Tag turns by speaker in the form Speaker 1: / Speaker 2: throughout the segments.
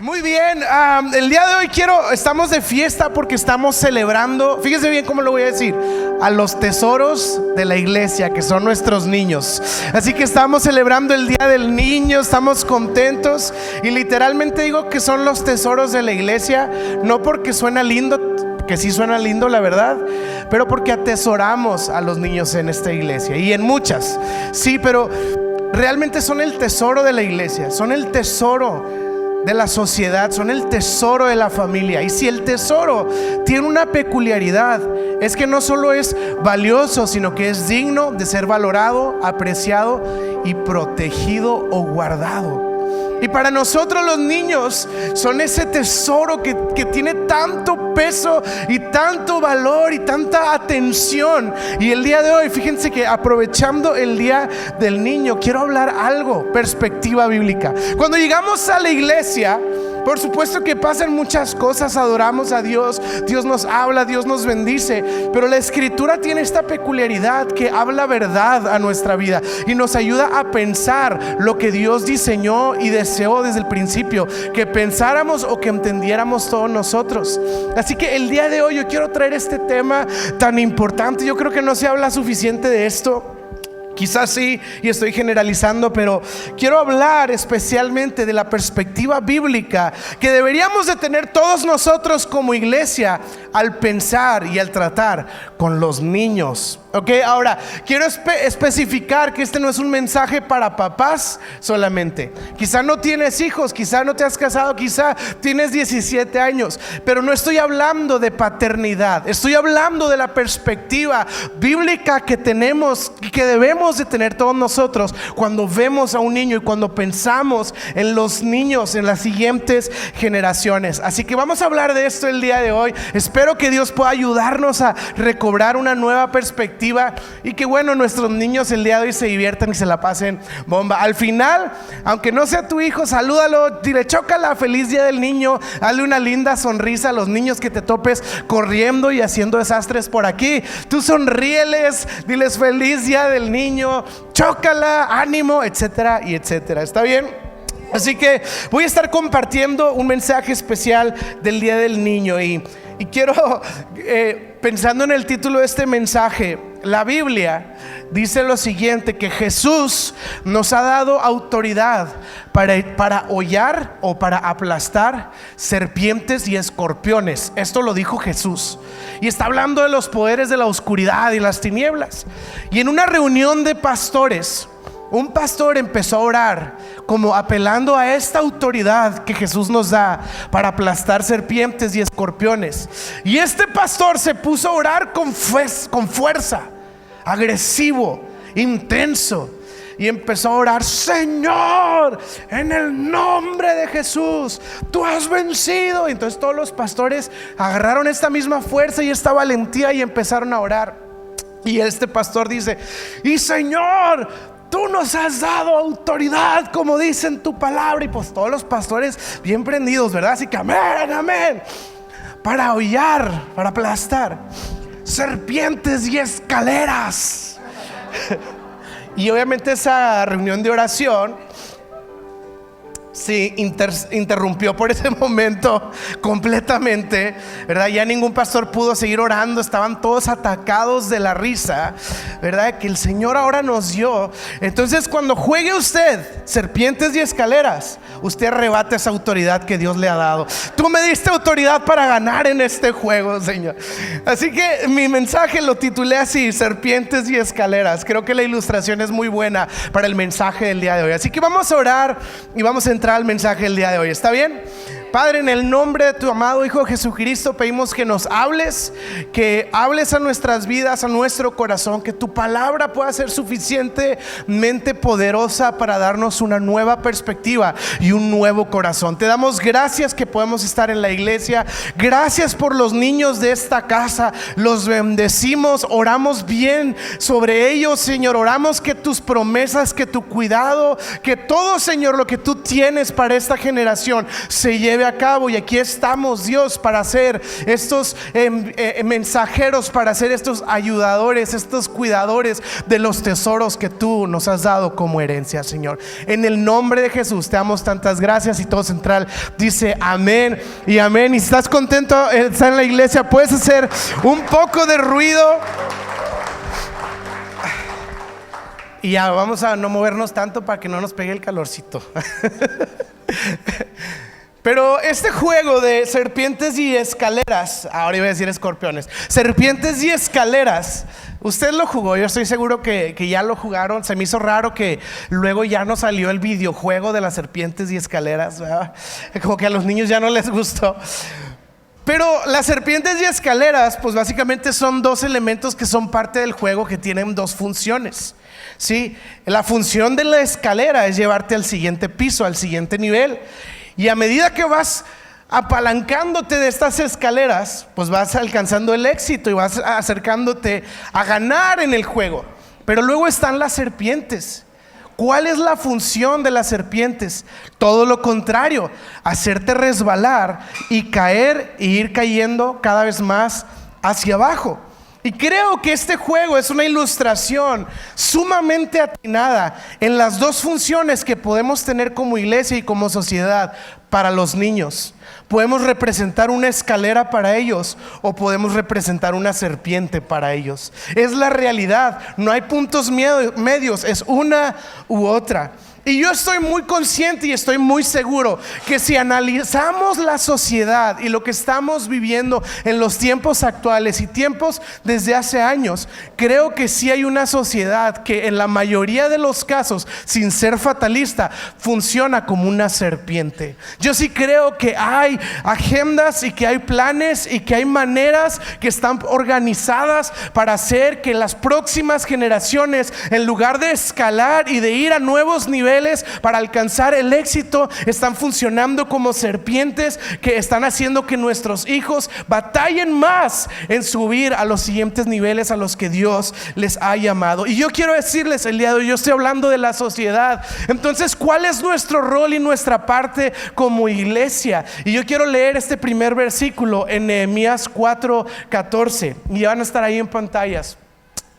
Speaker 1: Muy bien, el día de hoy estamos de fiesta porque estamos celebrando, fíjese bien cómo lo voy a decir, a los tesoros de la iglesia, que son nuestros niños. Así que estamos celebrando el Día del Niño, estamos contentos y literalmente digo que son los tesoros de la iglesia, no porque suena lindo, que sí suena lindo la verdad, pero porque atesoramos a los niños en esta iglesia y en muchas, sí, pero realmente son el tesoro de la iglesia, son el tesoro de la sociedad, son el tesoro de la familia. Y si el tesoro tiene una peculiaridad, es que no solo es valioso, sino que es digno de ser valorado, apreciado y protegido o guardado. Y para nosotros los niños son ese tesoro que tiene tanto peso y tanto valor y tanta atención. Y el día de hoy, fíjense que aprovechando el Día del Niño, quiero hablar algo, perspectiva bíblica. Cuando llegamos a la iglesia, por supuesto que pasan muchas cosas, adoramos a Dios, Dios nos habla, Dios nos bendice, pero la escritura tiene esta peculiaridad que habla verdad a nuestra vida y nos ayuda a pensar lo que Dios diseñó y deseó desde el principio que pensáramos o que entendiéramos todos nosotros. Así que el día de hoy yo quiero traer este tema tan importante. Yo creo que no se habla suficiente de esto. Quizás sí, y estoy generalizando, pero quiero hablar especialmente de la perspectiva bíblica que deberíamos de tener todos nosotros como iglesia al pensar y al tratar con los niños. Ok, ahora quiero especificar que este no es un mensaje para papás solamente. Quizá no tienes hijos, quizá no te has casado, quizá tienes 17 años, pero no estoy hablando de paternidad. Estoy hablando de la perspectiva bíblica que tenemos y que debemos de tener todos nosotros cuando vemos a un niño y cuando pensamos en los niños en las siguientes generaciones. Así que vamos a hablar de esto el día de hoy. Espero que Dios pueda ayudarnos a recobrar una nueva perspectiva y que bueno, nuestros niños el día de hoy se diviertan y se la pasen bomba. Al final, aunque no sea tu hijo, salúdalo, dile chócala, feliz Día del Niño, dale una linda sonrisa a los niños que te topes corriendo y haciendo desastres por aquí. Tú sonríeles, diles feliz Día del Niño, chócala, ánimo, etcétera y etcétera. ¿Está bien? Así que voy a estar compartiendo un mensaje especial del Día del Niño y quiero, pensando en el título de este mensaje, la Biblia dice lo siguiente, que Jesús nos ha dado autoridad para hollar o para aplastar serpientes y escorpiones. Esto lo dijo Jesús y está hablando de los poderes de la oscuridad y las tinieblas. Y en una reunión de pastores, un pastor empezó a orar como apelando a esta autoridad que Jesús nos da para aplastar serpientes y escorpiones. Y este pastor se puso a orar con fuerza, agresivo, intenso. Y empezó a orar: Señor, en el nombre de Jesús, tú has vencido. Y entonces todos los pastores agarraron esta misma fuerza y esta valentía y empezaron a orar. Y este pastor dice: y Señor, tú nos has dado autoridad como dice en tu palabra. Y pues todos los pastores bien prendidos, ¿verdad? Así que amén, amén. Para hollar, para aplastar serpientes y escaleras. Y obviamente esa reunión de oración se interrumpió por ese momento completamente, ¿verdad? Ya ningún pastor pudo seguir orando, estaban todos atacados de la risa, ¿verdad? Que el Señor ahora nos dio. Entonces cuando juegue usted serpientes y escaleras, usted arrebata esa autoridad que Dios le ha dado. Tú me diste autoridad para ganar en este juego, Señor. Así que mi mensaje lo titulé así: serpientes y escaleras. Creo que la ilustración es muy buena para el mensaje del día de hoy. Así que vamos a orar y vamos a entrar al mensaje del día de hoy. ¿Está bien? Padre, en el nombre de tu amado Hijo Jesucristo, pedimos que nos hables, que hables a nuestras vidas, a nuestro corazón, que tu palabra pueda ser suficientemente poderosa para darnos una nueva perspectiva y un nuevo corazón. Te damos gracias que podemos estar en la iglesia. Gracias por los niños de esta casa. Los bendecimos, oramos bien sobre ellos, Señor. Oramos que tus promesas, que tu cuidado, que todo, Señor, lo que tú tienes para esta generación se lleve lleve a cabo. Y aquí estamos, Dios, para ser estos mensajeros, para ser estos ayudadores, estos cuidadores de los tesoros que tú nos has dado como herencia, Señor. En el nombre de Jesús te damos tantas gracias. Y todo Central dice amén y amén. Y si estás contento de estar en la iglesia, puedes hacer un poco de ruido. Y ya vamos a no movernos tanto para que no nos pegue el calorcito. Pero este juego de serpientes y escaleras, ahora iba a decir escorpiones, serpientes y escaleras, usted lo jugó, yo estoy seguro que ya lo jugaron. Se me hizo raro que luego ya no salió el videojuego de las serpientes y escaleras, ¿verdad? Como que a los niños ya no les gustó. Pero las serpientes y escaleras, pues básicamente son dos elementos que son parte del juego, que tienen dos funciones. Sí, la función de la escalera es llevarte al siguiente piso, al siguiente nivel. Y a medida que vas apalancándote de estas escaleras, pues vas alcanzando el éxito y vas acercándote a ganar en el juego. Pero luego están las serpientes. ¿Cuál es la función de las serpientes? Todo lo contrario, hacerte resbalar y caer e ir cayendo cada vez más hacia abajo. Y creo que este juego es una ilustración sumamente atinada en las dos funciones que podemos tener como iglesia y como sociedad para los niños. Podemos representar una escalera para ellos o podemos representar una serpiente para ellos. Es la realidad, no hay puntos medios, es una u otra. Y yo estoy muy consciente y estoy muy seguro que si analizamos la sociedad y lo que estamos viviendo en los tiempos actuales y tiempos desde hace años, creo que sí hay una sociedad que en la mayoría de los casos, sin ser fatalista, funciona como una serpiente. Yo sí creo que hay agendas y que hay planes y que hay maneras que están organizadas para hacer que las próximas generaciones, en lugar de escalar y de ir a nuevos niveles para alcanzar el éxito, están funcionando como serpientes que están haciendo que nuestros hijos batallen más en subir a los siguientes niveles a los que Dios les ha llamado. Y yo quiero decirles el día de hoy, yo estoy hablando de la sociedad. Entonces, ¿cuál es nuestro rol y nuestra parte como iglesia? Y yo quiero leer este primer versículo en Nehemías 4:14 y van a estar ahí en pantallas.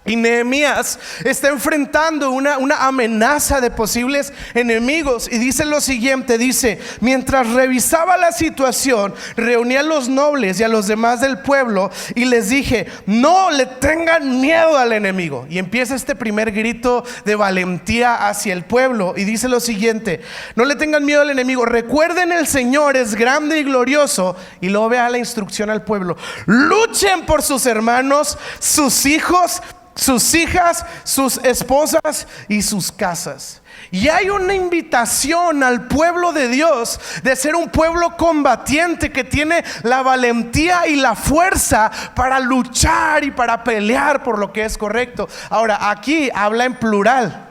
Speaker 1: Y Nehemías está enfrentando una amenaza de posibles enemigos y dice lo siguiente, dice: mientras revisaba la situación, reuní a los nobles y a los demás del pueblo y les dije: no le tengan miedo al enemigo. Y empieza este primer grito de valentía hacia el pueblo y dice lo siguiente: no le tengan miedo al enemigo, recuerden, el Señor es grande y glorioso. Y luego vea la instrucción al pueblo: luchen por sus hermanos, sus hijos, sus hijas, sus esposas y sus casas. Y hay una invitación al pueblo de Dios de ser un pueblo combatiente que tiene la valentía y la fuerza para luchar y para pelear por lo que es correcto. Ahora, aquí habla en plural,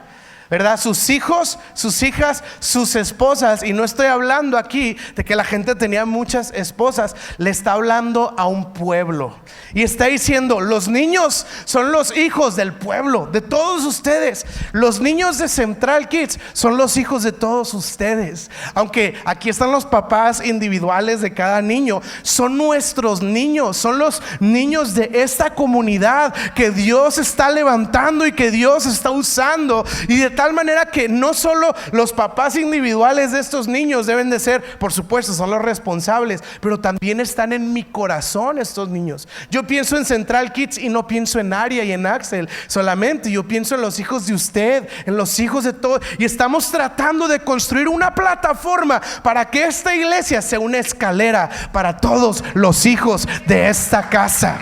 Speaker 1: ¿verdad? Sus hijos, sus hijas, sus esposas. Y no estoy hablando aquí de que la gente tenía muchas esposas. Le está hablando a un pueblo y está diciendo: los niños son los hijos del pueblo, de todos ustedes. Los niños de Central Kids son los hijos de todos ustedes. Aunque aquí están los papás individuales de cada niño, son nuestros niños, son los niños de esta comunidad que Dios está levantando y que Dios está usando. Y de tal manera que no solo los papás individuales de estos niños deben de ser, por supuesto, son los responsables, pero también están en mi corazón estos niños. Yo pienso en Central Kids y no pienso en Aria y en Axel solamente. Yo pienso en los hijos de usted, en los hijos de todos. Y estamos tratando de construir una plataforma para que esta iglesia sea una escalera para todos los hijos de esta casa.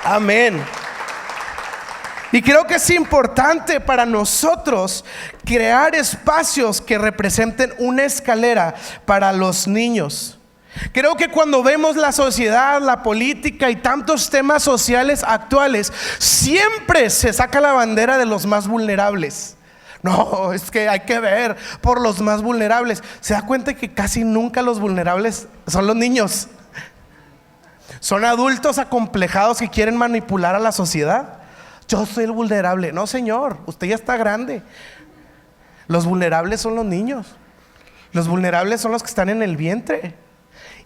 Speaker 1: Amén. Y creo que es importante para nosotros crear espacios que representen una escalera para los niños. Creo que cuando vemos la sociedad, la política y tantos temas sociales actuales, siempre se saca la bandera de los más vulnerables. No, es que hay que ver por los más vulnerables. ¿Se da cuenta que casi nunca los vulnerables son los niños? Son adultos acomplejados que quieren manipular a la sociedad. Yo soy el vulnerable. No, señor, usted ya está grande. Los vulnerables son los niños. Los vulnerables son los que están en el vientre.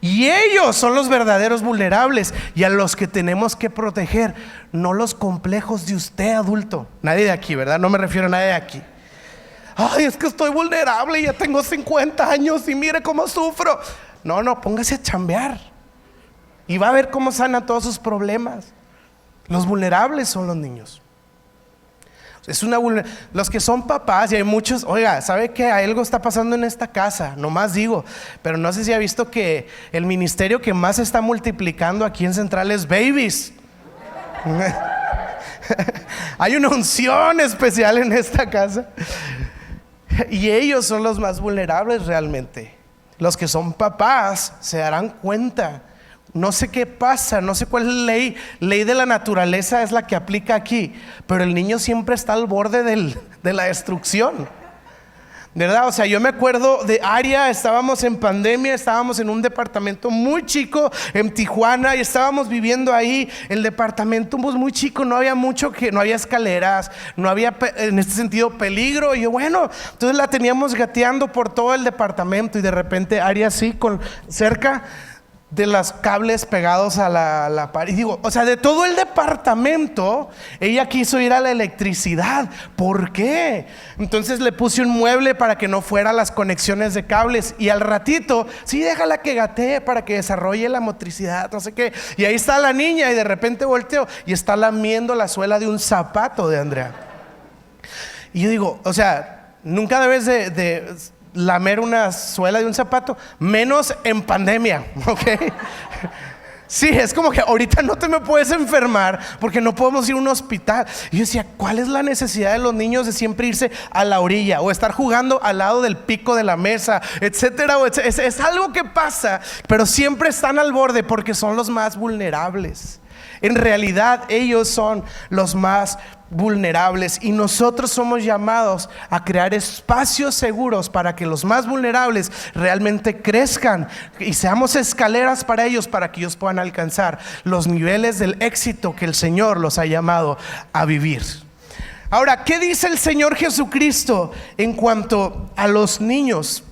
Speaker 1: Y ellos son los verdaderos vulnerables y a los que tenemos que proteger, no los complejos de usted, adulto. Nadie de aquí, ¿verdad? No me refiero a nadie de aquí. Ay, es que estoy vulnerable y ya tengo 50 años y mire cómo sufro. No, póngase a chambear y va a ver cómo sanan todos sus problemas. Los vulnerables son los niños. Los que son papás, y hay muchos, oiga, ¿sabe que algo está pasando en esta casa? Nomás digo, pero no sé si ha visto que el ministerio que más se está multiplicando aquí en Central es babies. Hay una unción especial en esta casa. Y ellos son los más vulnerables realmente. Los que son papás se darán cuenta. No sé qué pasa, no sé cuál es la ley de la naturaleza es la que aplica aquí, pero el niño siempre está al borde de la destrucción, ¿verdad? O sea, yo me acuerdo de Aria, estábamos en pandemia, estábamos en un departamento muy chico en Tijuana y estábamos viviendo ahí. El departamento pues muy chico, no había mucho, no había escaleras, no había en este sentido peligro. Y yo, bueno, entonces la teníamos gateando por todo el departamento y de repente Aria así cerca de los cables pegados a la pared. Y digo, o sea, de todo el departamento ella quiso ir a la electricidad. ¿Por qué? Entonces le puse un mueble para que no fuera las conexiones de cables. Y al ratito, sí, déjala que gatee para que desarrolle la motricidad, no sé qué. Y ahí está la niña y de repente volteo y está lamiendo la suela de un zapato de Andrea. Y yo digo, o sea, nunca debes de lamer una suela de un zapato, menos en pandemia, ¿ok? Sí, es como que ahorita no te me puedes enfermar porque no podemos ir a un hospital. Y yo decía, ¿cuál es la necesidad de los niños de siempre irse a la orilla o estar jugando al lado del pico de la mesa, etcétera? Es algo que pasa, pero siempre están al borde porque son los más vulnerables. En realidad ellos son los más vulnerables y nosotros somos llamados a crear espacios seguros para que los más vulnerables realmente crezcan y seamos escaleras para ellos, para que ellos puedan alcanzar los niveles del éxito que el Señor los ha llamado a vivir. Ahora, ¿qué dice el Señor Jesucristo en cuanto a los niños?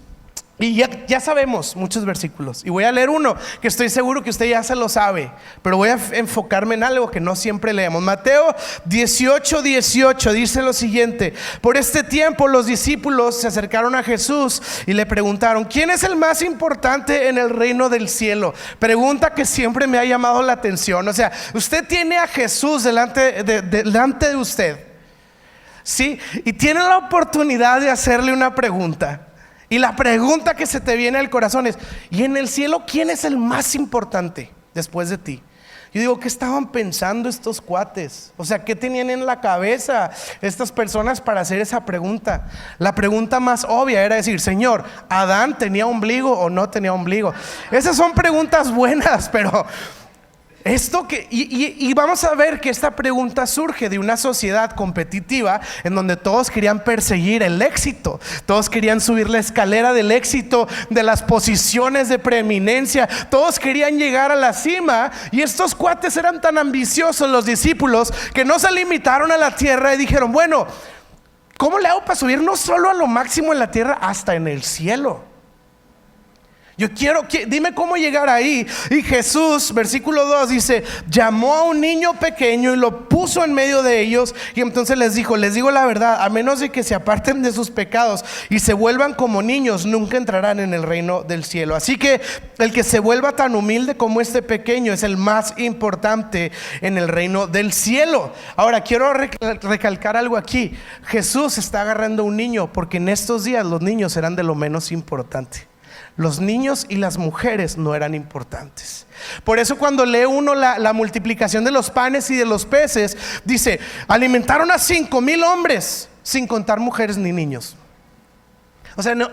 Speaker 1: Y ya sabemos muchos versículos y voy a leer uno que estoy seguro que usted ya se lo sabe, pero voy a enfocarme en algo que no siempre leemos. Mateo 18:18 dice lo siguiente: por este tiempo los discípulos se acercaron a Jesús y le preguntaron, ¿quién es el más importante en el reino del cielo? Pregunta que siempre me ha llamado la atención. O sea, usted tiene a Jesús delante de usted, ¿sí? Y tiene la oportunidad de hacerle una pregunta. Y la pregunta que se te viene al corazón es: ¿y en el cielo quién es el más importante después de ti? Yo digo, ¿qué estaban pensando estos cuates? O sea, ¿qué tenían en la cabeza estas personas para hacer esa pregunta? La pregunta más obvia era decir, Señor, ¿Adán tenía ombligo o no tenía ombligo? Esas son preguntas buenas, pero y vamos a ver que esta pregunta surge de una sociedad competitiva en donde todos querían perseguir el éxito, todos querían subir la escalera del éxito, de las posiciones de preeminencia, todos querían llegar a la cima. Y estos cuates eran tan ambiciosos, los discípulos, que no se limitaron a la tierra y dijeron, bueno, ¿cómo le hago para subir no solo a lo máximo en la tierra, hasta en el cielo? Yo dime cómo llegar ahí. Y Jesús, versículo 2 dice, llamó a un niño pequeño y lo puso en medio de ellos. Y entonces les dijo, les digo la verdad, a menos de que se aparten de sus pecados y se vuelvan como niños, nunca entrarán en el reino del cielo. Así que el que se vuelva tan humilde como este pequeño es el más importante en el reino del cielo. Ahora quiero recalcar algo aquí. Jesús está agarrando a un niño porque en estos días los niños eran de lo menos importante. Los niños y las mujeres no eran importantes. Por eso cuando lee uno la multiplicación de los panes y de los peces, dice, alimentaron a 5,000 hombres, sin contar mujeres ni niños. O sea, no,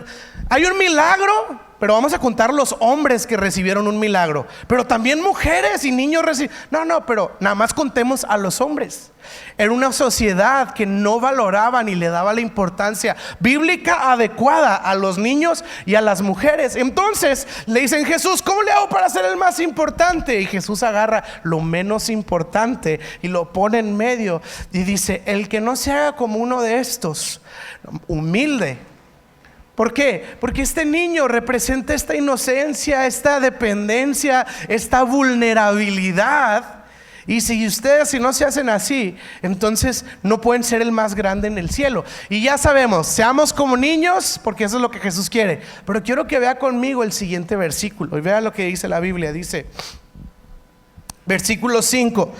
Speaker 1: hay un milagro, pero vamos a contar los hombres que recibieron un milagro. Pero también mujeres y niños recibieron. No, pero nada más contemos a los hombres. Era una sociedad que no valoraba ni le daba la importancia bíblica adecuada a los niños y a las mujeres. Entonces le dicen, Jesús, ¿cómo le hago para ser el más importante? Y Jesús agarra lo menos importante y lo pone en medio y dice, el que no se haga como uno de estos, humilde, ¿Por qué? Porque este niño representa esta inocencia, esta dependencia, esta vulnerabilidad. Y si no se hacen así, entonces no pueden ser el más grande en el cielo. Y ya sabemos, seamos como niños, porque eso es lo que Jesús quiere. Pero quiero que vea conmigo el siguiente versículo y vea lo que dice la Biblia. Dice, versículo 5: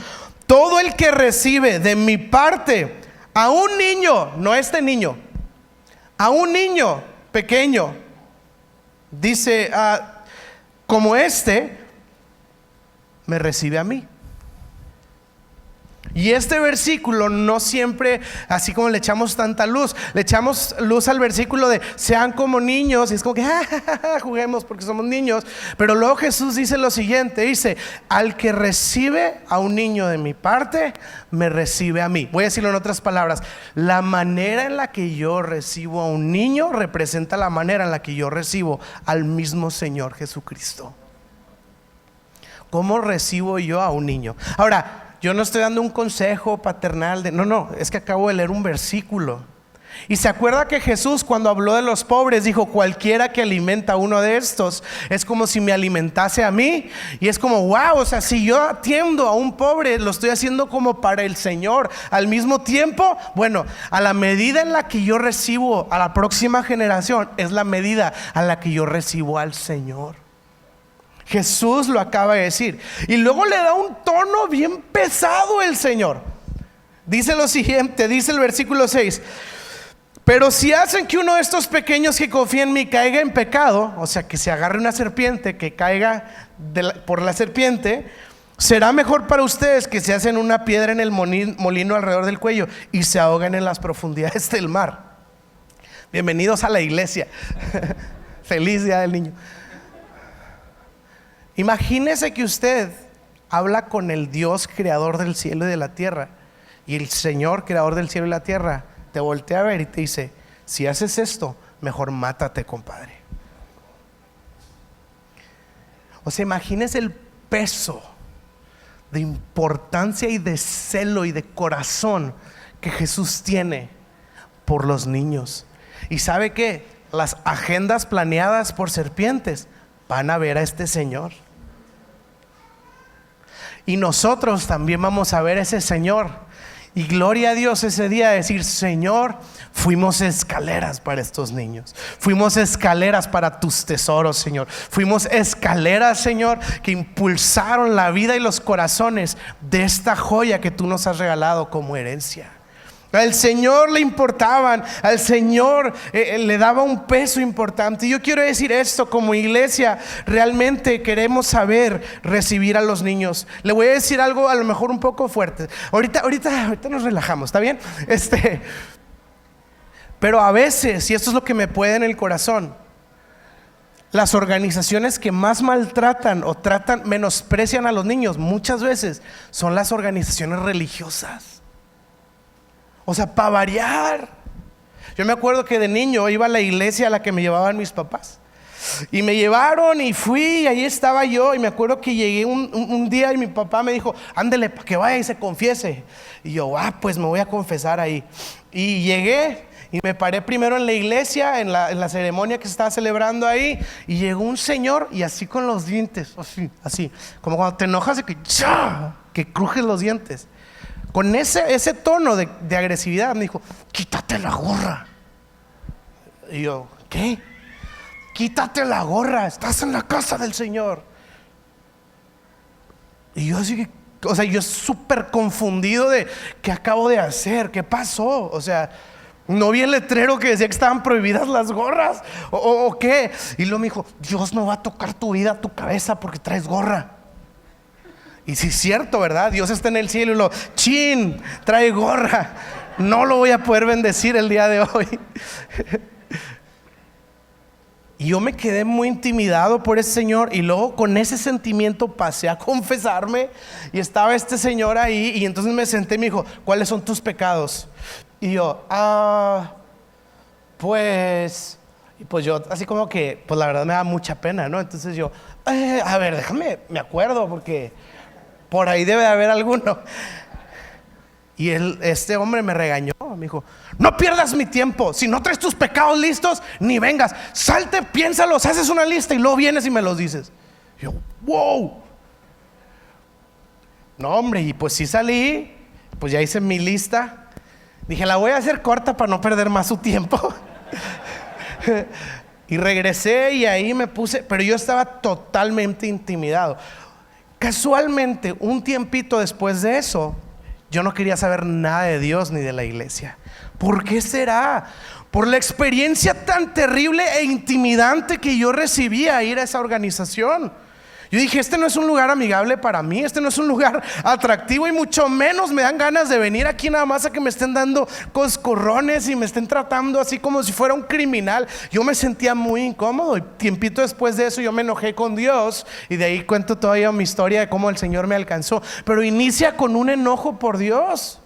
Speaker 1: todo el que recibe de mi parte a un niño, no este niño, a un niño pequeño, dice, como este, me recibe a mí. Y este versículo no siempre, así como le echamos tanta luz, le echamos luz al versículo de sean como niños, y es como que juguemos porque somos niños. Pero luego Jesús dice lo siguiente, dice, al que recibe a un niño de mi parte, me recibe a mí. Voy a decirlo en otras palabras, la manera en la que yo recibo a un niño representa la manera en la que yo recibo al mismo Señor Jesucristo. ¿Cómo recibo yo a un niño? Ahora, yo no estoy dando un consejo paternal no, es que acabo de leer un versículo. Y se acuerda que Jesús, cuando habló de los pobres, dijo, cualquiera que alimenta a uno de estos es como si me alimentase a mí. Y es como, wow, o sea, si yo atiendo a un pobre, lo estoy haciendo como para el Señor. Al mismo tiempo, bueno, a la medida en la que yo recibo a la próxima generación, es la medida a la que yo recibo al Señor. Jesús lo acaba de decir. Y luego le da un tono bien pesado el Señor. Dice lo siguiente, dice el versículo 6: pero si hacen que uno de estos pequeños que confía en mí caiga en pecado, o sea, que se agarre una serpiente, que caiga por la serpiente, será mejor para ustedes que se hacen una piedra en el molino alrededor del cuello y se ahogan en las profundidades del mar. Bienvenidos a la iglesia. Feliz día del niño. Imagínese que usted habla con el Dios creador del cielo y de la tierra, y el Señor creador del cielo y la tierra te voltea a ver y te dice, si haces esto, mejor mátate, compadre. O sea, imagínese el peso de importancia y de celo y de corazón que Jesús tiene por los niños. Y ¿sabe qué? Las agendas planeadas por serpientes van a ver a este Señor. Y nosotros también vamos a ver a ese Señor. Y gloria a Dios ese día, decir, Señor, fuimos escaleras para estos niños. Fuimos escaleras para tus tesoros, Señor. Fuimos escaleras, Señor, que impulsaron la vida y los corazones de esta joya que tú nos has regalado como herencia. Al Señor le importaban, al Señor le daba un peso importante. Y yo quiero decir esto, como iglesia realmente queremos saber recibir a los niños. Le voy a decir algo a lo mejor un poco fuerte. Ahorita nos relajamos, ¿está bien? Pero a veces, y esto es lo que me puede en el corazón, las organizaciones que más maltratan o menosprecian a los niños, muchas veces son las organizaciones religiosas. O sea, para variar. Yo me acuerdo que de niño iba a la iglesia a la que me llevaban mis papás. Y me llevaron y fui, y ahí estaba yo. Y me acuerdo que llegué un día y mi papá me dijo, ándele para que vaya y se confiese. Y yo, pues me voy a confesar ahí. Y llegué y me paré primero en la iglesia, en la ceremonia que se estaba celebrando ahí. Y llegó un señor y así con los dientes, así como cuando te enojas y que crujes los dientes. Con ese tono de agresividad me dijo, quítate la gorra. Y yo, ¿qué? Quítate la gorra, estás en la casa del Señor. Y yo así, o sea, yo súper confundido de qué acabo de hacer, qué pasó. O sea, no vi el letrero que decía que estaban prohibidas las gorras o qué. Y luego me dijo, Dios no va a tocar tu vida, tu cabeza porque traes gorra. Y sí es cierto, ¿verdad? Dios está en el cielo y chin, trae gorra. No lo voy a poder bendecir el día de hoy. Y yo me quedé muy intimidado por ese señor. Y luego con ese sentimiento pasé a confesarme. Y estaba este señor ahí. Y entonces me senté y me dijo, ¿cuáles son tus pecados? Y yo, pues yo así como que, pues la verdad me da mucha pena, ¿no? Entonces yo, a ver, déjame, me acuerdo porque por ahí debe de haber alguno. Y este hombre me regañó, me dijo: no pierdas mi tiempo, si no traes tus pecados listos, ni vengas, salte, piénsalos, haces una lista y luego vienes y me los dices. Y yo, wow. No, hombre, y pues sí salí, pues ya hice mi lista. Dije, la voy a hacer corta para no perder más su tiempo. Y regresé y ahí me puse, pero yo estaba totalmente intimidado. Casualmente, un tiempito después de eso, yo no quería saber nada de Dios ni de la iglesia. ¿Por qué será? Por la experiencia tan terrible e intimidante que yo recibía a ir a esa organización. Yo dije, este no es un lugar amigable para mí, este no es un lugar atractivo, y mucho menos me dan ganas de venir aquí nada más a que me estén dando coscorrones y me estén tratando así como si fuera un criminal. Yo me sentía muy incómodo, y tiempito después de eso yo me enojé con Dios, y de ahí cuento todavía mi historia de cómo el Señor me alcanzó. Pero inicia con un enojo por Dios.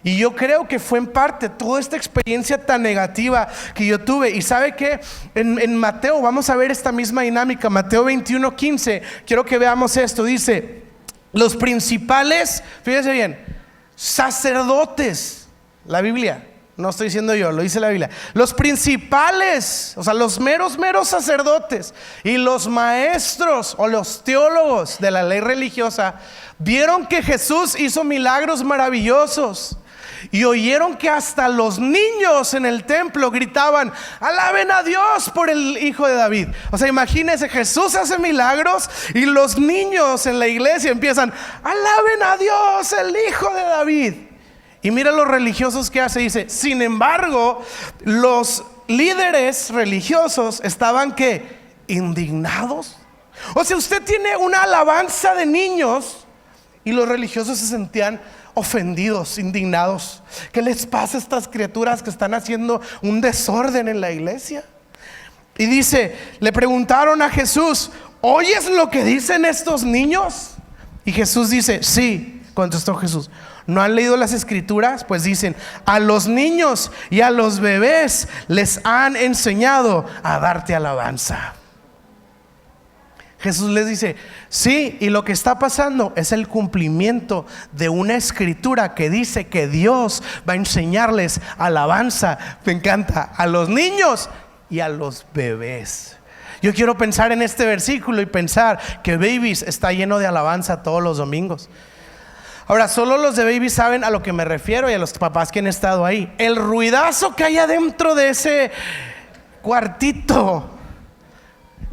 Speaker 1: Y yo creo que fue en parte toda esta experiencia tan negativa que yo tuve. Y sabe que en Mateo vamos a ver esta misma dinámica. Mateo 21:15, quiero que veamos esto. Dice, los principales, fíjese bien, sacerdotes, la Biblia, no estoy diciendo yo, lo dice la Biblia. Los principales, o sea, los meros sacerdotes y los maestros o los teólogos de la ley religiosa vieron que Jesús hizo milagros maravillosos y oyeron que hasta los niños en el templo gritaban: alaben a Dios por el Hijo de David. O sea, imagínense, Jesús hace milagros y los niños en la iglesia empiezan: alaben a Dios, el Hijo de David. Y mira los religiosos que hace, dice: sin embargo, los líderes religiosos estaban ¿qué? Indignados. O sea, usted tiene una alabanza de niños y los religiosos se sentían ofendidos, indignados. ¿Qué les pasa a estas criaturas que están haciendo un desorden en la iglesia? Y dice, le preguntaron a Jesús: ¿oyes lo que dicen estos niños? Y Jesús dice: sí, contestó Jesús. ¿No han leído las escrituras? Pues dicen: a los niños y a los bebés les han enseñado a darte alabanza. Jesús les dice: sí, y lo que está pasando es el cumplimiento de una escritura que dice que Dios va a enseñarles alabanza. Me encanta, a los niños y a los bebés. Yo quiero pensar en este versículo y pensar que Babies está lleno de alabanza todos los domingos. Ahora, solo los de Babies saben a lo que me refiero, y a los papás que han estado ahí. El ruidazo que hay adentro de ese cuartito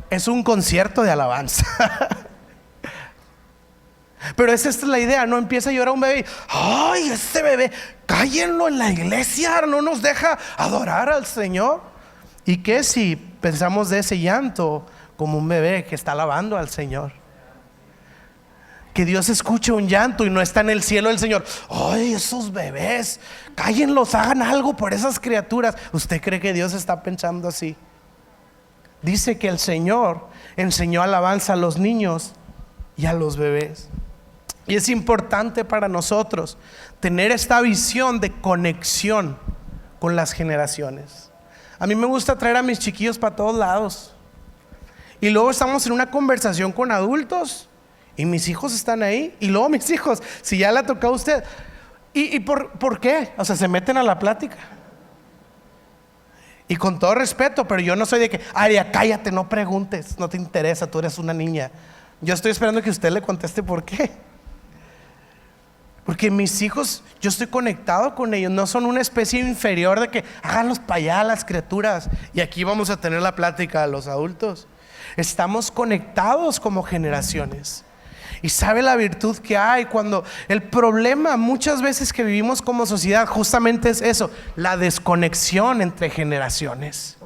Speaker 1: es un concierto de alabanza. Pero esta es la idea, no empieza a llorar un bebé: ay, este bebé, cállenlo en la iglesia, no nos deja adorar al Señor. ¿Y qué si pensamos de ese llanto como un bebé que está alabando al Señor? Que Dios escuche un llanto y no está en el cielo el Señor: ay, esos bebés, cállenlos, hagan algo por esas criaturas. ¿Usted cree que Dios está pensando así? Dice que el Señor enseñó alabanza a los niños y a los bebés. Y es importante para nosotros tener esta visión de conexión con las generaciones. A mí me gusta traer a mis chiquillos para todos lados, y luego estamos en una conversación con adultos y mis hijos están ahí, y luego mis hijos, si ya le ha tocado a usted, ¿y por qué? O sea, se meten a la plática. Y con todo respeto, pero yo no soy de que: Aria, cállate, no preguntes, no te interesa, tú eres una niña. Yo estoy esperando que usted le conteste por qué. Porque mis hijos, yo estoy conectado con ellos, no son una especie inferior de que háganlos para allá las criaturas y aquí vamos a tener la plática a los adultos. Estamos conectados como generaciones. Y sabe la virtud que hay cuando el problema muchas veces que vivimos como sociedad justamente es eso: la desconexión entre generaciones.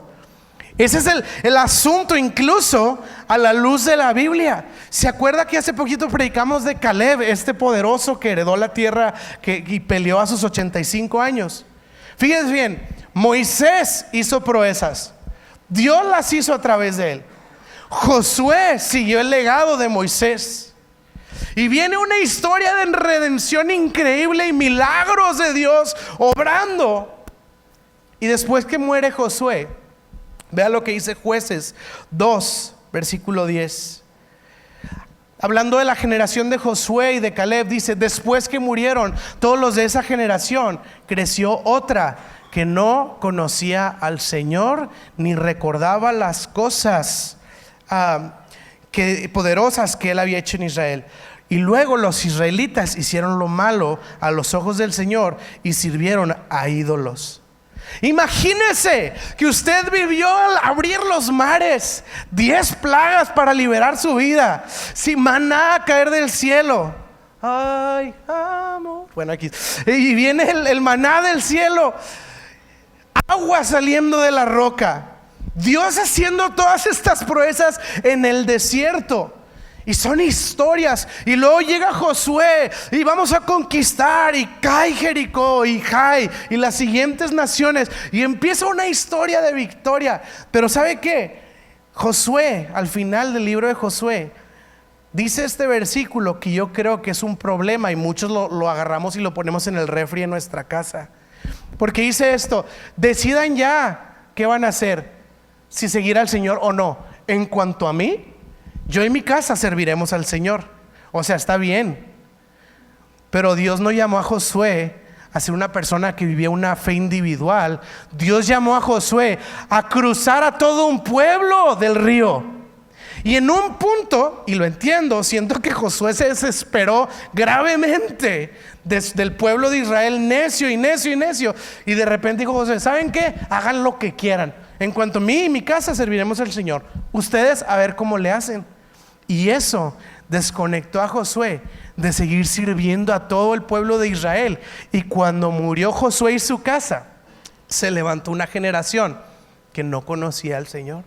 Speaker 1: Ese es el asunto, incluso a la luz de la Biblia. ¿Se acuerda que hace poquito predicamos de Caleb, este poderoso que heredó la tierra y peleó a sus 85 años? Fíjense bien, Moisés hizo proezas, Dios las hizo a través de él. Josué siguió el legado de Moisés. Y viene una historia de redención increíble y milagros de Dios obrando. Y después que muere Josué, vea lo que dice Jueces 2, versículo 10. hablando de la generación de Josué y de Caleb, dice: después que murieron todos los de esa generación, creció otra que no conocía al Señor ni recordaba las cosas poderosas que Él había hecho en Israel. Y luego los israelitas hicieron lo malo a los ojos del Señor y sirvieron a ídolos. Imagínese que usted vivió al abrir los mares, 10 plagas para liberar su vida, sin maná caer del cielo. Ay, amo. Bueno, aquí. Y viene el maná del cielo, agua saliendo de la roca, Dios haciendo todas estas proezas en el desierto. Y son historias. Y luego llega Josué y vamos a conquistar, y cae Jericó y Jai y las siguientes naciones, y empieza una historia de victoria. Pero ¿sabe qué? Josué, al final del libro de Josué, dice este versículo que yo creo que es un problema, y muchos lo agarramos y lo ponemos en el refri en nuestra casa, porque dice esto: decidan ya qué van a hacer, si seguir al Señor o no. En cuanto a mí, yo y mi casa serviremos al Señor. O sea, está bien, pero Dios no llamó a Josué a ser una persona que vivía una fe individual. Dios llamó a Josué a cruzar a todo un pueblo del río. Y en un punto, y lo entiendo, siento que Josué se desesperó gravemente del pueblo de Israel, necio y necio y necio. Y de repente dijo Josué: ¿saben qué? Hagan lo que quieran. En cuanto a mí y mi casa serviremos al Señor. Ustedes a ver cómo le hacen. Y eso desconectó a Josué de seguir sirviendo a todo el pueblo de Israel. Y cuando murió Josué y su casa, se levantó una generación que no conocía al Señor.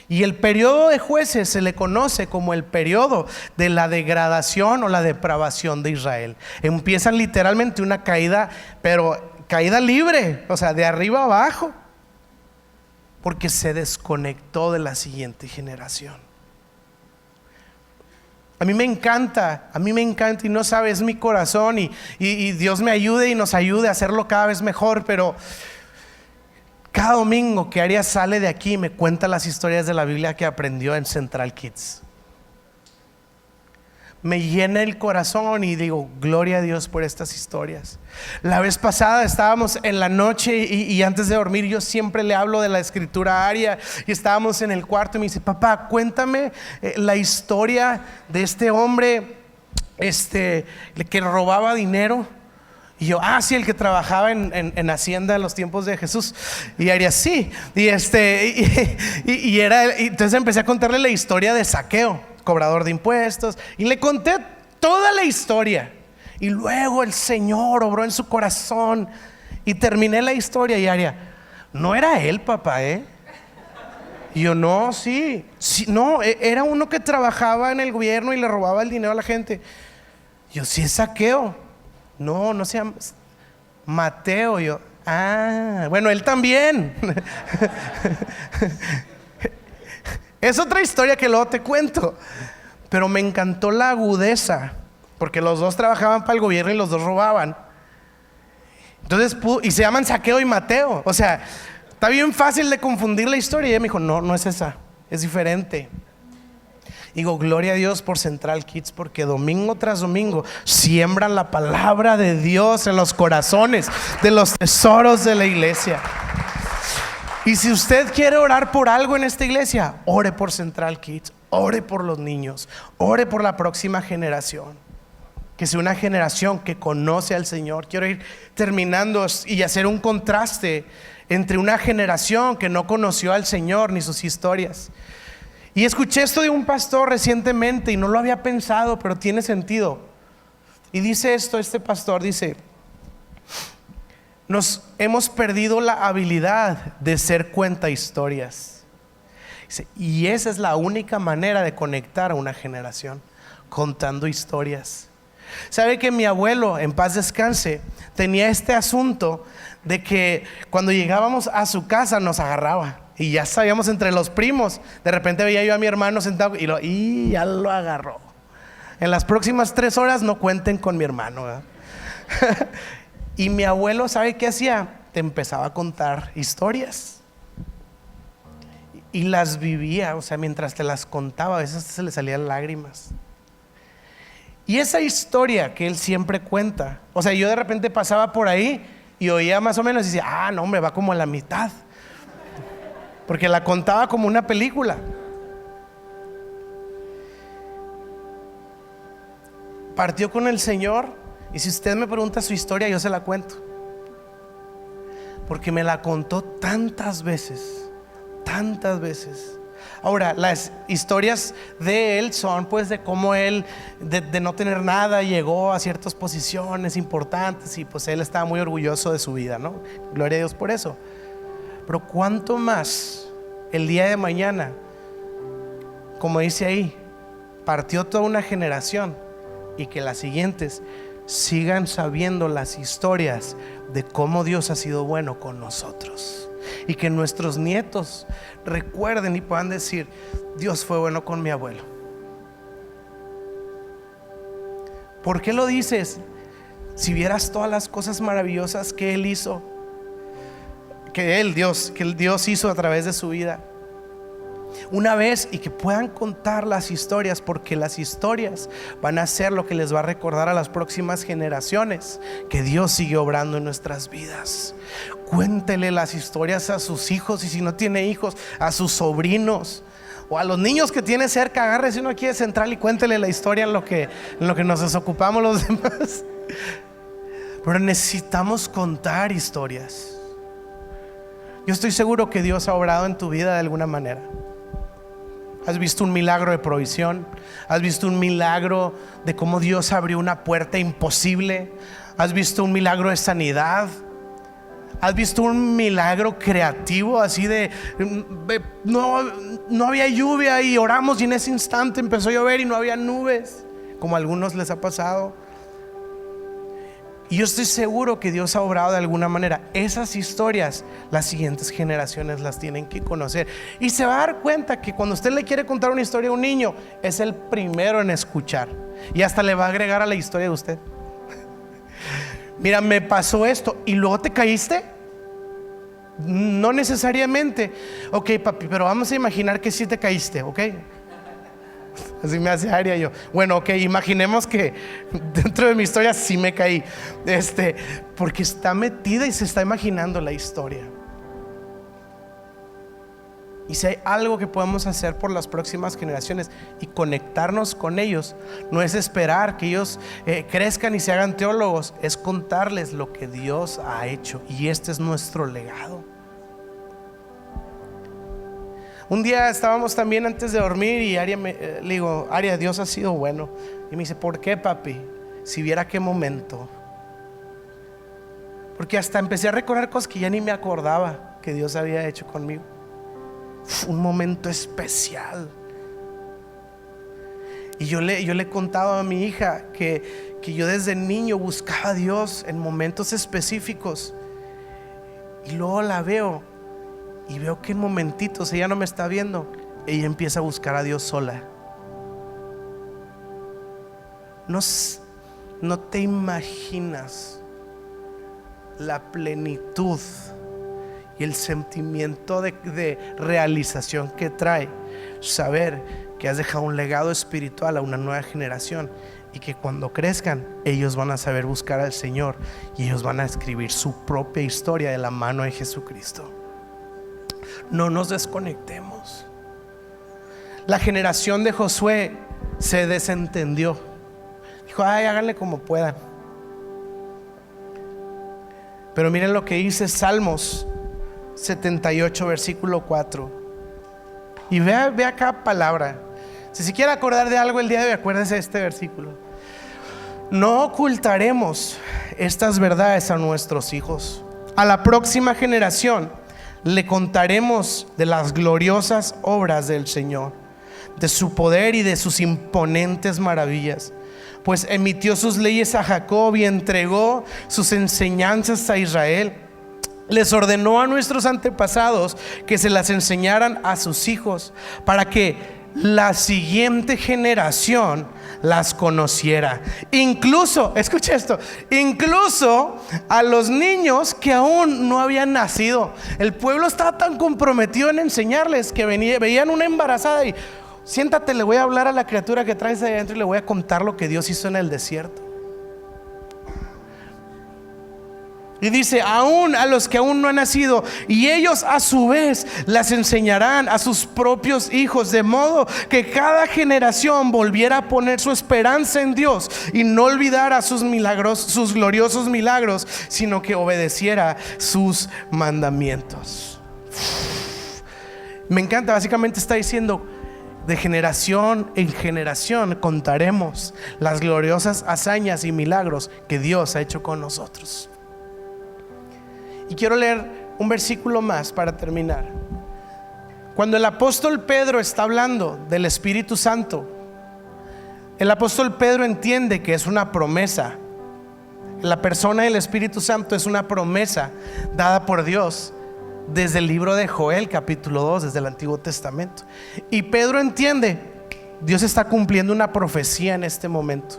Speaker 1: Y el periodo de jueces se le conoce como el periodo de la degradación o la depravación de Israel. Empiezan literalmente una caída, pero caída libre, o sea, de arriba abajo, porque se desconectó de la siguiente generación. A mí me encanta y no sabes, mi corazón, y Dios me ayude y nos ayude a hacerlo cada vez mejor. Pero cada domingo que Arias sale de aquí me cuenta las historias de la Biblia que aprendió en Central Kids. Me llena el corazón y digo: gloria a Dios por estas historias. La vez pasada estábamos en la noche y antes de dormir yo siempre le hablo de la escritura a Aria, y estábamos en el cuarto y me dice: papá, cuéntame la historia de este hombre que robaba dinero. Y yo: sí, el que trabajaba en Hacienda en los tiempos de Jesús. Y Aria: sí. Y entonces empecé a contarle la historia de Zaqueo, cobrador de impuestos, y le conté toda la historia. Y luego el Señor obró en su corazón y terminé la historia. Y Aria: no era él, papá, ¿eh? Y yo: no, sí, no, era uno que trabajaba en el gobierno y le robaba el dinero a la gente. Y yo: sí, es Zaqueo. No se llama Mateo. Yo: bueno, él también. Es otra historia que luego te cuento. Pero me encantó la agudeza, porque los dos trabajaban para el gobierno y los dos robaban. Entonces, y se llaman Zaqueo y Mateo. O sea, está bien fácil de confundir la historia. Y ella me dijo: no es esa, es diferente. Digo: gloria a Dios por Central Kids, porque domingo tras domingo siembran la palabra de Dios en los corazones de los tesoros de la iglesia. Y si usted quiere orar por algo en esta iglesia, ore por Central Kids, ore por los niños, ore por la próxima generación, que sea una generación que conoce al Señor. Quiero ir terminando y hacer un contraste entre una generación que no conoció al Señor ni sus historias. Y escuché esto de un pastor recientemente y no lo había pensado, pero tiene sentido. Y dice esto, este pastor dice: nos hemos perdido la habilidad de ser cuenta historias. Dice, y esa es la única manera de conectar a una generación, contando historias. ¿Sabe que mi abuelo, en paz descanse, tenía este asunto de que cuando llegábamos a su casa nos agarraba? Y ya sabíamos entre los primos. De repente veía yo a mi hermano sentado y ya lo agarró. En las próximas 3 horas no cuenten con mi hermano, ¿verdad? Y mi abuelo, ¿sabe qué hacía? Te empezaba a contar historias y las vivía. O sea, mientras te las contaba, a veces se le salían lágrimas. Y esa historia que él siempre cuenta, o sea, yo de repente pasaba por ahí y oía más o menos y decía, ah, no, hombre, va como a la mitad, porque la contaba como una película. Partió con el Señor, y si usted me pregunta su historia, yo se la cuento, porque me la contó tantas veces, tantas veces. Ahora, las historias de él son pues de cómo él de no tener nada llegó a ciertas posiciones importantes, y pues él estaba muy orgulloso de su vida, ¿no? Gloria a Dios por eso. Pero cuánto más el día de mañana, como dice ahí, partió toda una generación, y que las siguientes sigan sabiendo las historias de cómo Dios ha sido bueno con nosotros, y que nuestros nietos recuerden y puedan decir, Dios fue bueno con mi abuelo. ¿Por qué lo dices? Si vieras todas las cosas maravillosas que Él hizo, que el Dios hizo a través de su vida una vez, y que puedan contar las historias, porque las historias van a ser lo que les va a recordar a las próximas generaciones que Dios sigue obrando en nuestras vidas. Cuéntele las historias a sus hijos, y si no tiene hijos, a sus sobrinos o a los niños que tiene cerca. Agárrese uno aquí de central y cuéntele la historia en lo que nos desocupamos los demás. Pero necesitamos contar historias. Yo estoy seguro que Dios ha obrado en tu vida de alguna manera. Has visto un milagro de provisión, has visto un milagro de cómo Dios abrió una puerta imposible, has visto un milagro de sanidad, has visto un milagro creativo, así de no había lluvia y oramos y en ese instante empezó a llover y no había nubes, como a algunos les ha pasado. Y yo estoy seguro que Dios ha obrado de alguna manera. Esas historias las siguientes generaciones las tienen que conocer, y se va a dar cuenta que cuando usted le quiere contar una historia a un niño, es el primero en escuchar, y hasta le va a agregar a la historia de usted. Mira, me pasó esto y luego te caíste. No necesariamente. Ok, papi, pero vamos a imaginar que sí te caíste, ok. Así me hace Aria. Yo, bueno, ok, imaginemos que dentro de mi historia sí me caí, porque está metida y se está imaginando la historia. Y si hay algo que podemos hacer por las próximas generaciones y conectarnos con ellos, no es esperar que ellos crezcan y se hagan teólogos, es contarles lo que Dios ha hecho, y este es nuestro legado. Un día estábamos también antes de dormir, y Aria le digo, Aria, Dios ha sido bueno. Y me dice, ¿por qué, papi? Si viera qué momento. Porque hasta empecé a recordar cosas que ya ni me acordaba que Dios había hecho conmigo. Un momento especial. Y yo le contaba a mi hija que yo desde niño buscaba a Dios en momentos específicos, y luego la veo y veo que en momentitos ella no me está viendo, ella empieza a buscar a Dios sola. No te imaginas la plenitud y el sentimiento de realización que trae saber que has dejado un legado espiritual a una nueva generación, y que cuando crezcan ellos van a saber buscar al Señor, y ellos van a escribir su propia historia de la mano de Jesucristo. No nos desconectemos. La generación de Josué se desentendió. Dijo, ay, háganle como puedan. Pero miren lo que dice Salmos 78 versículo 4. Y vea cada palabra. Si se quiere acordar de algo el día de hoy, acuérdese de este versículo. No ocultaremos estas verdades a nuestros hijos. A la próxima generación le contaremos de las gloriosas obras del Señor, de su poder y de sus imponentes maravillas. Pues emitió sus leyes a Jacob y entregó sus enseñanzas a Israel. Les ordenó a nuestros antepasados que se las enseñaran a sus hijos, para que la siguiente generación las conociera. Incluso, escucha esto, incluso a los niños que aún no habían nacido. El pueblo estaba tan comprometido en enseñarles que veían una embarazada y, Siéntate, le voy a hablar a la criatura que traes ahí adentro y le voy a contar lo que Dios hizo en el desierto. Y dice, aún a los que aún no han nacido, y ellos a su vez las enseñarán a sus propios hijos, de modo que cada generación volviera a poner su esperanza en Dios y no olvidara sus milagros, sus gloriosos milagros, sino que obedeciera sus mandamientos. Me encanta, básicamente está diciendo, de generación en generación contaremos las gloriosas hazañas y milagros que Dios ha hecho con nosotros. Y quiero leer un versículo más para terminar. Cuando el apóstol Pedro está hablando del Espíritu Santo, el apóstol Pedro entiende que es una promesa. La persona del Espíritu Santo es una promesa dada por Dios desde el libro de Joel capítulo 2, desde el Antiguo Testamento. Y Pedro entiende, Dios está cumpliendo una profecía en este momento.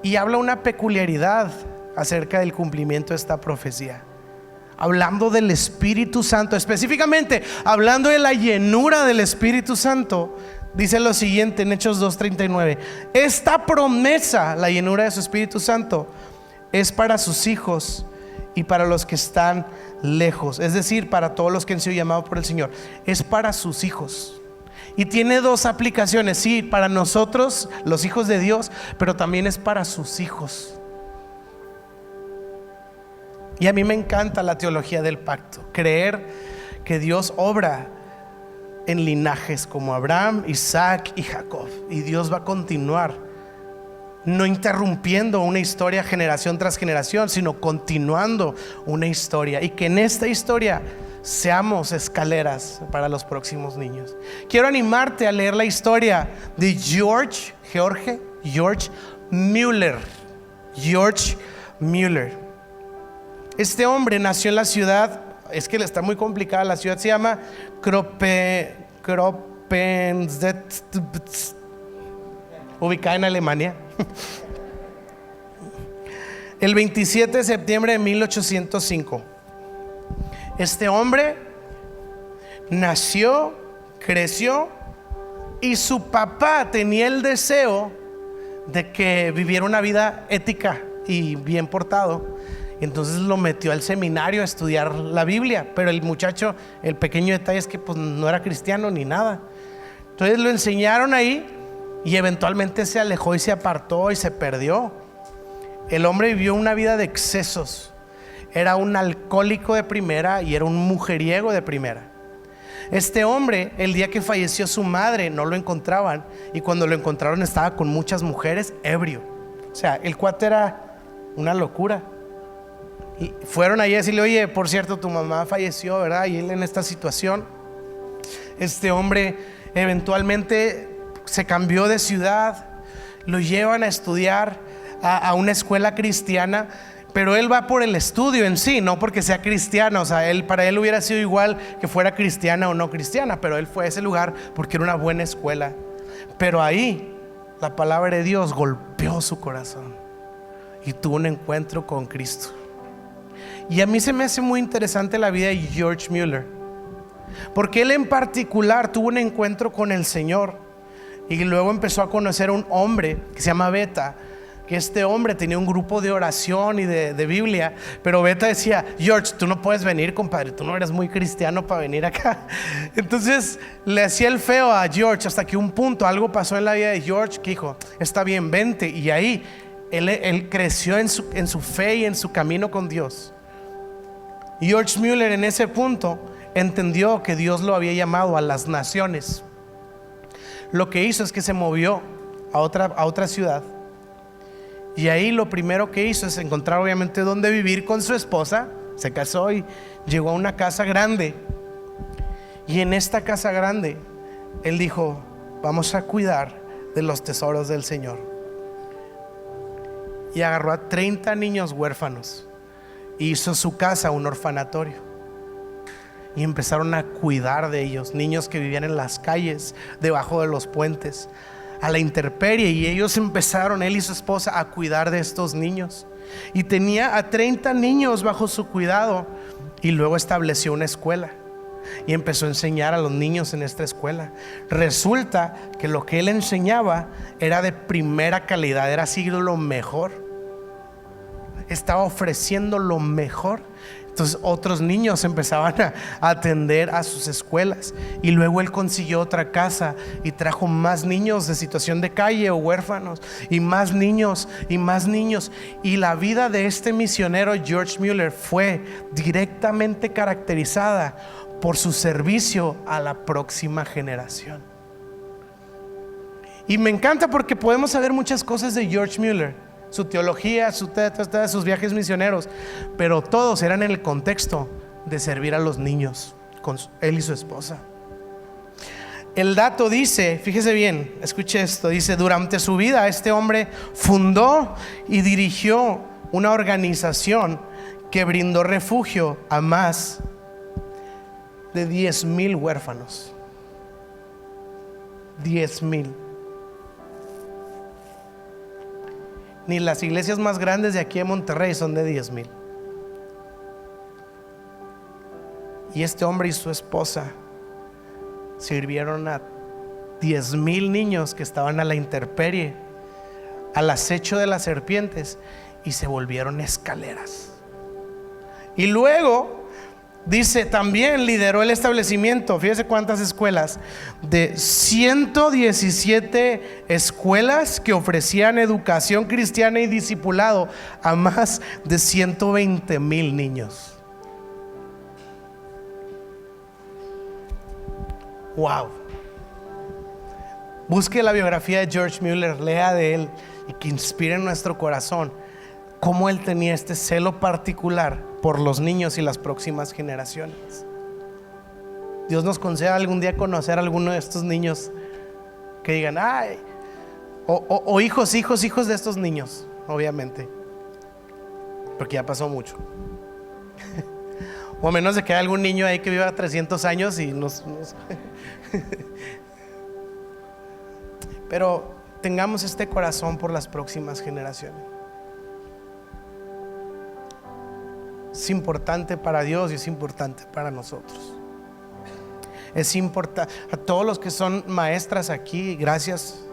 Speaker 1: Y habla una peculiaridad acerca del cumplimiento de esta profecía, hablando del Espíritu Santo, específicamente hablando de la llenura del Espíritu Santo. Dice lo siguiente en Hechos 2:39: esta promesa, la llenura de su Espíritu Santo, es para sus hijos y para los que están lejos, es decir, para todos los que han sido llamados por el Señor. Es para sus hijos. Y tiene dos aplicaciones, sí, para nosotros, los hijos de Dios, pero también es para sus hijos. Y a mí me encanta la teología del pacto, creer que Dios obra en linajes como Abraham, Isaac y Jacob, y Dios va a continuar, no interrumpiendo una historia generación tras generación, sino continuando una historia, y que en esta historia seamos escaleras para los próximos niños. Quiero animarte a leer la historia de George Mueller. George Mueller. Este hombre nació en la ciudad, es que está muy complicada, la ciudad se llama Kroppenstedt, ubicada en Alemania. El 27 de septiembre de 1805. Este hombre nació, creció, y su papá tenía el deseo de que viviera una vida ética y bien portado. Entonces lo metió al seminario a estudiar la Biblia, pero el muchacho, el pequeño detalle es que pues no era cristiano ni nada. Entonces lo enseñaron ahí y eventualmente se alejó y se apartó y se perdió. El hombre vivió una vida de excesos. Era un alcohólico de primera y era un mujeriego de primera. Este hombre, el día que falleció su madre, no lo encontraban, y cuando lo encontraron estaba con muchas mujeres, ebrio. O sea, el cuate era una locura. Y fueron allí a decirle: oye, por cierto, tu mamá falleció, ¿verdad? Y él en esta situación. Este hombre eventualmente se cambió de ciudad, lo llevan a estudiar a una escuela cristiana, pero él va por el estudio en sí, no porque sea cristiano. O sea, para él hubiera sido igual que fuera cristiana o no cristiana, pero él fue a ese lugar porque era una buena escuela. Pero ahí la palabra de Dios golpeó su corazón y tuvo un encuentro con Cristo. Y a mí se me hace muy interesante la vida de George Mueller, porque él en particular tuvo un encuentro con el Señor y luego empezó a conocer a un hombre que se llama Beta, que este hombre tenía un grupo de oración y de Biblia, pero Beta decía: George, tú no puedes venir, compadre, tú no eres muy cristiano para venir acá. Entonces le hacía el feo a George, hasta que un punto algo pasó en la vida de George que dijo: está bien, vente. Y ahí él creció en su fe y en su camino con Dios. George Mueller en ese punto entendió que Dios lo había llamado a las naciones. Lo que hizo es que se movió a otra ciudad, y ahí lo primero que hizo es encontrar obviamente dónde vivir con su esposa. Se casó y llegó a una casa grande, y en esta casa grande él dijo: vamos a cuidar de los tesoros del Señor. Y agarró a 30 niños huérfanos, hizo su casa un orfanatorio y empezaron a cuidar de ellos, niños que vivían en las calles, debajo de los puentes, a la intemperie. Y ellos empezaron, él y su esposa, a cuidar de estos niños, y tenía a 30 niños bajo su cuidado. Y luego estableció una escuela. y empezó a enseñar a los niños en esta escuela. Resulta que lo que él enseñaba era de primera calidad, era así lo mejor. Estaba ofreciendo lo mejor. Entonces otros niños empezaban a atender a sus escuelas. Y luego él consiguió otra casa y trajo más niños de situación de calle o huérfanos, y más niños y más niños. Y la vida de este misionero George Mueller fue directamente caracterizada por su servicio a la próxima generación. Y me encanta porque podemos saber muchas cosas de George Mueller, su teología, sus viajes misioneros, pero todos eran en el contexto de servir a los niños con él y su esposa. El dato dice, fíjese bien, escuche esto, dice: durante su vida este hombre fundó y dirigió una organización que brindó refugio a más de 10,000 huérfanos. 10,000. Ni las iglesias más grandes de aquí en Monterrey son de 10,000. Y este hombre y su esposa sirvieron a 10,000 niños que estaban a la intemperie, al acecho de las serpientes, y se volvieron escaleras. Y luego dice, también lideró el establecimiento, fíjese cuántas escuelas, de 117 escuelas que ofrecían educación cristiana y discipulado a más de 120,000 niños. Wow. Busque la biografía de George Mueller, lea de él, y que inspire en nuestro corazón cómo él tenía este celo particular por los niños y las próximas generaciones. Dios nos conceda algún día conocer a alguno de estos niños que digan, ay, o hijos de estos niños, obviamente, porque ya pasó mucho. O a menos de que haya algún niño ahí que viva 300 años y nos pero tengamos este corazón por las próximas generaciones. Es importante para Dios y es importante para nosotros. Es importante a todos los que son maestras aquí, gracias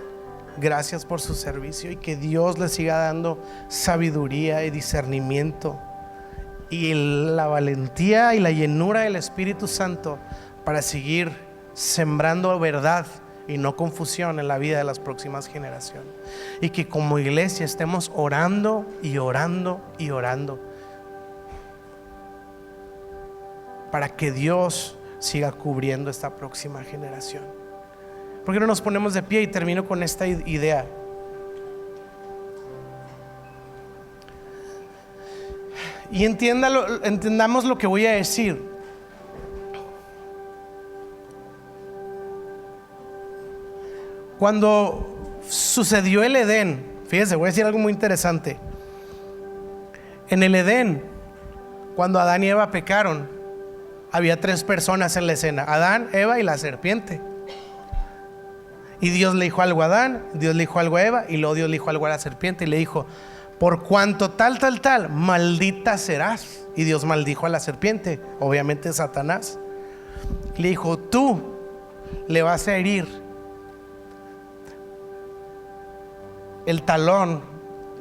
Speaker 1: por su servicio, y que Dios les siga dando sabiduría y discernimiento y la valentía y la llenura del Espíritu Santo para seguir sembrando verdad y no confusión en la vida de las próximas generaciones. Y que como iglesia estemos orando y orando y orando para que Dios siga cubriendo esta próxima generación. ¿Por qué no nos ponemos de pie? Y termino con esta idea. Y entendamos lo que voy a decir. Cuando sucedió el Edén, fíjense, voy a decir algo muy interesante. En el Edén, cuando Adán y Eva pecaron, había 3 personas en la escena: Adán, Eva y la serpiente. Y Dios le dijo algo a Adán, Dios le dijo algo a Eva, y luego Dios le dijo algo a la serpiente y le dijo: por cuanto tal, maldita serás. Y Dios maldijo a la serpiente, obviamente Satanás. Le dijo: tú le vas a herir el talón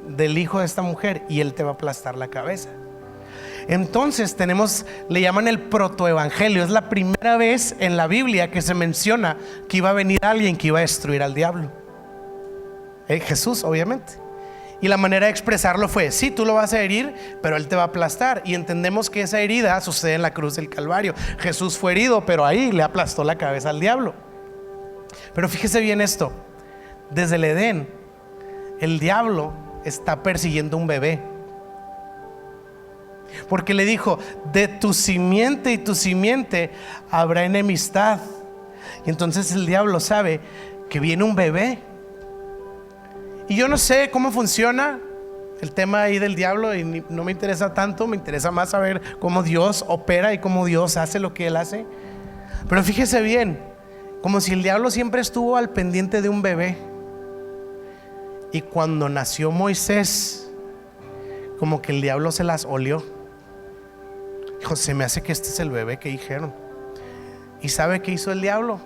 Speaker 1: del hijo de esta mujer y él te va a aplastar la cabeza. Entonces le llaman el protoevangelio. Es la primera vez en la Biblia que se menciona que iba a venir alguien que iba a destruir al diablo. Jesús, obviamente. Y la manera de expresarlo fue: sí, tú lo vas a herir, pero él te va a aplastar. Y entendemos que esa herida sucede en la cruz del Calvario. Jesús fue herido, pero ahí le aplastó la cabeza al diablo. Pero fíjese bien esto: desde el Edén, el diablo está persiguiendo un bebé, porque le dijo: de tu simiente y tu simiente habrá enemistad. Y entonces el diablo sabe que viene un bebé. Y yo no sé cómo funciona el tema ahí del diablo, y no me interesa tanto. Me interesa más saber cómo Dios opera y cómo Dios hace lo que él hace. Pero fíjese bien, como si el diablo siempre estuvo al pendiente de un bebé. Y cuando nació Moisés, como que el diablo se las olió. Dijo: se me hace que este es el bebé que dijeron. ¿Y sabe qué hizo el diablo?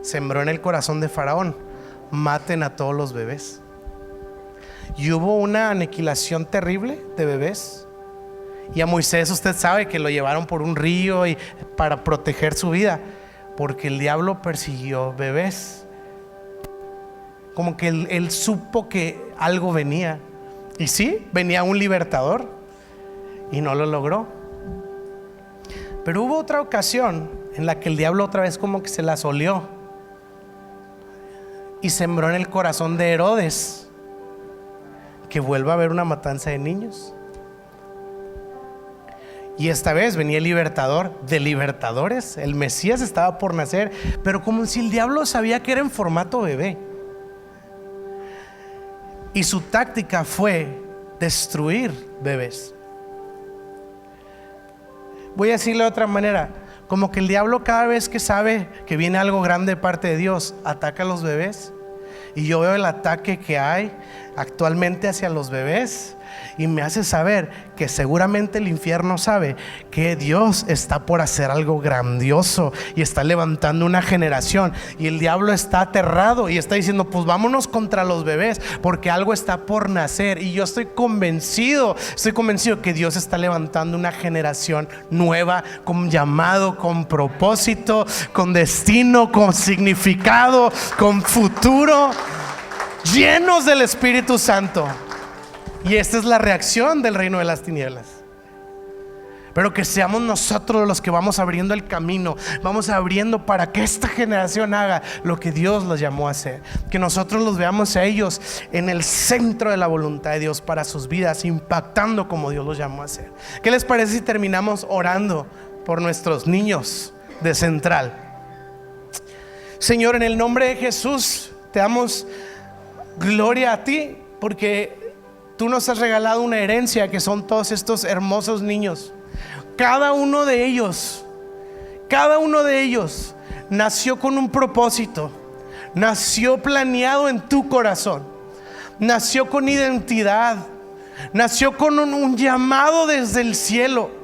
Speaker 1: Sembró en el corazón de Faraón: maten a todos los bebés. Y hubo una aniquilación terrible de bebés. Y a Moisés, usted sabe que lo llevaron por un río y para proteger su vida, porque el diablo persiguió bebés. Como que él supo que algo venía. Y sí, venía un libertador y no lo logró. Pero hubo otra ocasión en la que el diablo otra vez como que se las olió y sembró en el corazón de Herodes que vuelva a haber una matanza de niños. Y esta vez venía el libertador de libertadores. El Mesías estaba por nacer, pero como si el diablo sabía que era en formato bebé. Y su táctica fue destruir bebés. Voy a decirlo de otra manera: como que el diablo, cada vez que sabe que viene algo grande de parte de Dios, ataca a los bebés. Y yo veo el ataque que hay actualmente hacia los bebés, y me hace saber que seguramente el infierno sabe que Dios está por hacer algo grandioso y está levantando una generación, y el diablo está aterrado y está diciendo: pues vámonos contra los bebés, porque algo está por nacer. Y yo estoy convencido que Dios está levantando una generación nueva, con llamado, con propósito, con destino, con significado, con futuro, llenos del Espíritu Santo. Y esta es la reacción del reino de las tinieblas. Pero que seamos nosotros los que vamos abriendo el camino, vamos abriendo para que esta generación haga lo que Dios los llamó a hacer. Que nosotros los veamos a ellos en el centro de la voluntad de Dios para sus vidas, impactando como Dios los llamó a hacer. ¿Qué les parece si terminamos orando por nuestros niños de Central? Señor, en el nombre de Jesús te damos gloria a ti, porque tú nos has regalado una herencia que son todos estos hermosos niños. Cada uno de ellos nació con un propósito, nació planeado en tu corazón, nació con identidad, nació con un llamado desde el cielo.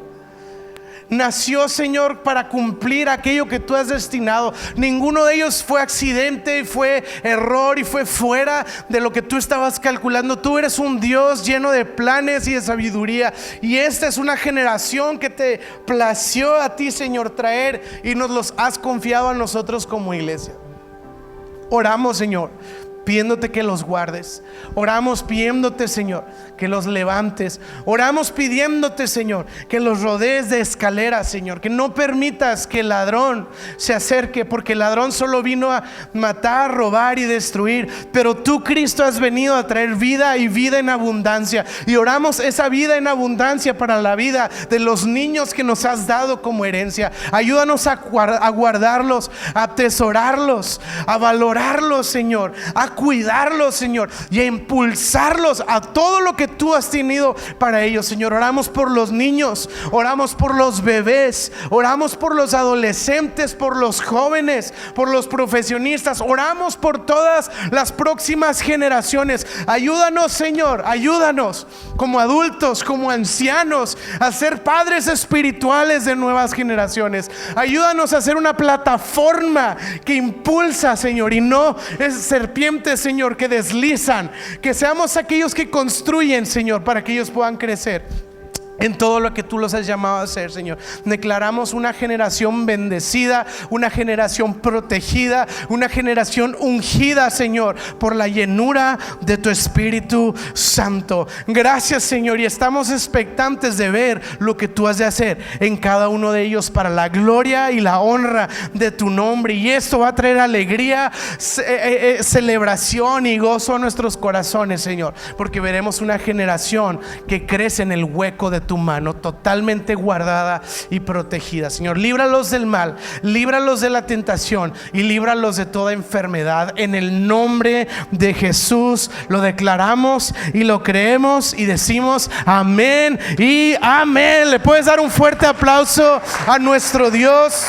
Speaker 1: Nació, Señor, para cumplir aquello que tú has destinado. Ninguno de ellos fue accidente, fue error y fue fuera de lo que tú estabas calculando. Tú eres un Dios lleno de planes y de sabiduría, y esta es una generación que te plació a ti, Señor, traer, y nos los has confiado a nosotros como iglesia. Oramos, Señor, pidiéndote que los guardes. Oramos pidiéndote, Señor, que los levantes. Oramos pidiéndote, Señor, que los rodees de escaleras, Señor, que no permitas que el ladrón se acerque, porque el ladrón solo vino a matar, robar y destruir, pero tú, Cristo, has venido a traer vida y vida en abundancia. Y oramos esa vida en abundancia para la vida de los niños que nos has dado como herencia. Ayúdanos a guardarlos, a atesorarlos, a valorarlos, Señor, a cuidarlos, Señor, y a impulsarlos a todo lo que tú has tenido para ellos, Señor. Oramos por los niños, oramos por los bebés, oramos por los adolescentes, por los jóvenes, por los profesionistas, oramos por todas las próximas generaciones. Ayúdanos, Señor, ayúdanos como adultos, como ancianos, a ser padres espirituales de nuevas generaciones. Ayúdanos a ser una plataforma que impulsa, Señor, y no es serpientes, Señor, que deslizan. Que seamos aquellos que construyen, Señor, para que ellos puedan crecer en todo lo que tú los has llamado a hacer, Señor. Declaramos una generación bendecida, una generación protegida, una generación ungida, Señor, por la llenura de tu Espíritu Santo. Gracias, Señor, y estamos expectantes de ver lo que tú has de hacer en cada uno de ellos para la gloria y la honra de tu nombre. Y esto va a traer alegría, celebración y gozo a nuestros corazones, Señor, porque veremos una generación que crece en el hueco de tu mano, totalmente guardada y protegida. Señor, líbralos del mal, líbralos de la tentación y líbralos de toda enfermedad. En el nombre de Jesús lo declaramos y lo creemos y decimos amén y amén. Le puedes dar un fuerte aplauso a nuestro Dios.